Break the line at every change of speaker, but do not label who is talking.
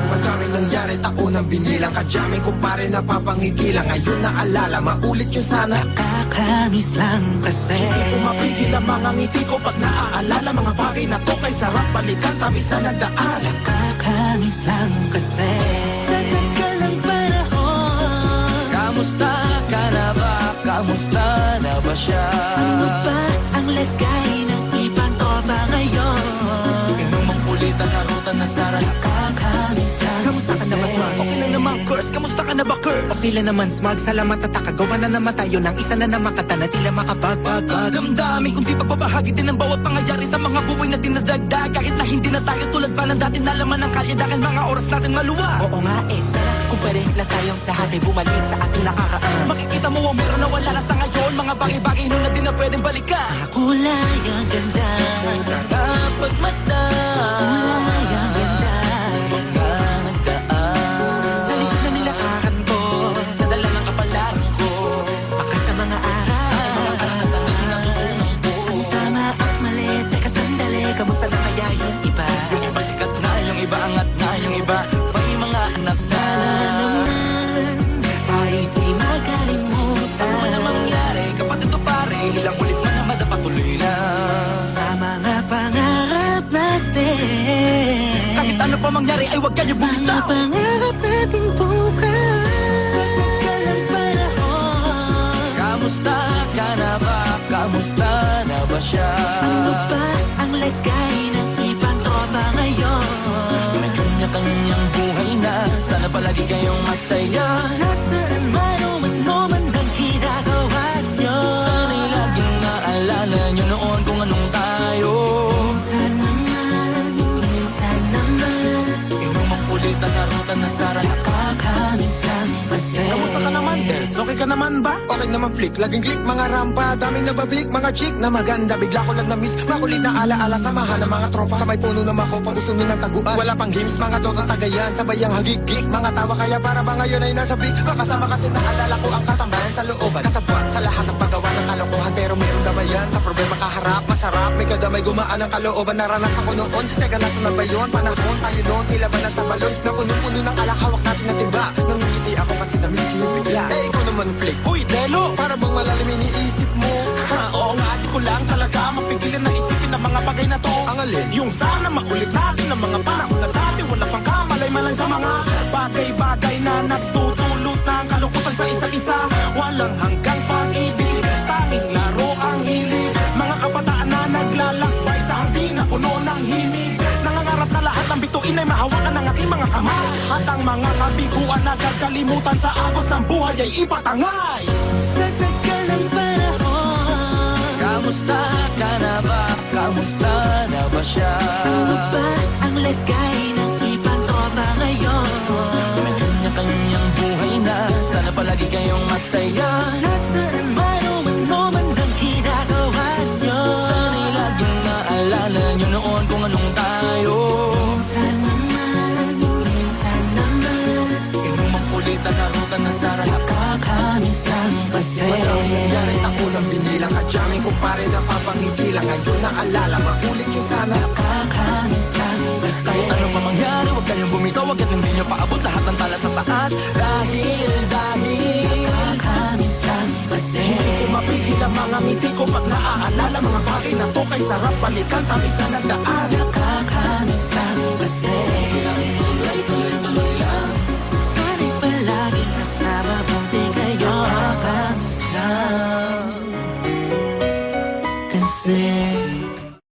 Madaming nangyari, taunang binilang, kadyaming kumpare napapangigilan. Ngayon naalala, maulit yun sana.
Nakakamiss lang kasi
Umapigil ang mga ngiti ko pag naaalala mga bagay na to kay sarap balikan, tamis na nagdaan.
Nakakamiss lang kasi sa tagal ng panahon.
Kamusta ka na ba? Kamusta na ba siya?
Ano ba ang lagay ng ibang tropa ngayon?
Inumang ulitan, harutan na sara.
Nakakamiss lang
Kamusta ka na ba, Smart?
Okay lang naman, Curse. Kamusta ka na ba, Curse?
Okay lang naman, Smart. Salamat at takagawa na naman tayo ng isa na naman kata na tila makabagbag.
Damdamin kung di pagbabahagi din ang bawat pangyayari sa mga buhay na dinadagdag. Kahit na hindi na tayo tulad pa ng dati, nalaman ng kalye dahil mga oras natin maluwa.
Oo nga eh, sana kung pa rin lang tayong lahat ay bumalik sa ating nakakaan.
Makikita mo ang meron na wala na sa ngayon. Mga bagay-bagay nun na di na pwedeng balikan.
kulay ang ganda.
Sana pagmasdan
Kulay ang ganda.
mga nagdaan.
Sa likod na nilakaran ko,
Nadala ng kapalaran ko.
baka sa mga araw.
Ang tama at mali, teka sandali, kamusta na kaya yung iba?
Yung iba sikat na, yung iba angat na, yung iba may mga anak na.
Sana naman tayo di magkalimutan.
Ano man ang mangyari, kapatid o pare, ilang ulit man na madapatuloy na.
Sa mga pangarap natin,
Kahit ano pa mangyari, ay huwag kayo
mga
bumitaw.
pangarap natin bukas. Sa tagal ng panahon,
Kamusta ka na ba? Kamusta na ba siya?
ano ba ang lagay ng ibang tropa ngayon?
May kanya-kanyang buhay na, sana palagi kayong masaya.
Nasaan man o ano man ang ginagawa nyo?
Sana'y laging naalala nyo noon kung anong tayo.
Minsan naman,
Inumang ulit ang harutan na sara.
nakakamiss lang kasi.
Kamusta ka naman, Dels? Okay ka naman ba?
Okay naman flick, laging click mga rampa. Daming nabablik, mga chick na maganda. Bigla ko lang na-miss, makulit na alaala. Samahan ng mga tropa, sabay puno ng mako, pang usunin ng taguan. Wala pang games, mga dotang tagayan. Sabay ang hagig-gig, mga tawa kaya para ba ngayon ay nasa big. Makasama kasi naalala ko ang katambayan sa looban. Kasabuan sa lahat ng paggawa ng kalokohan. Pero meron damayan, sa problema kaharap. Masarap, may kadamay gumaan ang kalooban. Naranasan ko noon, teka nasa na ba yun? Panahon, tayo noon, tila ba nasa balon? Na puno-puno ng alak, hawak natin ng timba. Nangingiti ako kasi na-miss ko yung bigla. Eh, ikaw naman flick.
Uy, Delo!
Para bang malalim iniisip mo?
Ha, oo nga, di ko lang talaga mapigilan na isipin ang mga bagay na to.
Ang alin?
Yung sana maulit natin ang mga panahon na dati wala pang kamalay-malay sa mga bagay-bagay na nagtutulot ng kalungkutan sa isa't isa. Walang hanggang pag-ibig, tanging laro ang hilig. Mga kabataan na naglalakbay sa hardin na puno ng himig. Nangangarap na lahat ng bituin ay mahawakan ng aking mga kamay. At ang mga kabiguan na kagalimutan sa agos ng buhay ay ipatangay.
Sa tagal ng panahon,
Kamusta ka na ba? Kamusta na ba siya?
ano ba ang lagay ng ibang tropa ngayon?
May kanya-kanyang buhay na, sana palagi kayong masaya.
Nasaan man o ano man ang ginagawa nyo?
Sana'y laging naalala nyo noon kung anong tayo.
Minsan naman,
Inumang ulit ang harutan na sara.
nakakamiss lang kasi.
Madaming nangyari, taunang binilang, kadyaming kumpare napapangigilan. Ngayon naalala, maulit yun sana.
Nakakamiss lang kasi.
Ano pa mangyari, huwag kayong bumitaw, huwag at hindi nyo paabot lahat ng tala sa taas. Dahil
Nakakamiss lang kasi.
Mapigil ang mga ngiti ko pag naaalala mga bagay na to kay sarap balikan, tamis na nagdaan.
Nakakamiss lang kasi.
tuloy-tuloy lang.
Sana'y palaging nasa mabuti kayo. Nakakamiss lang kasi.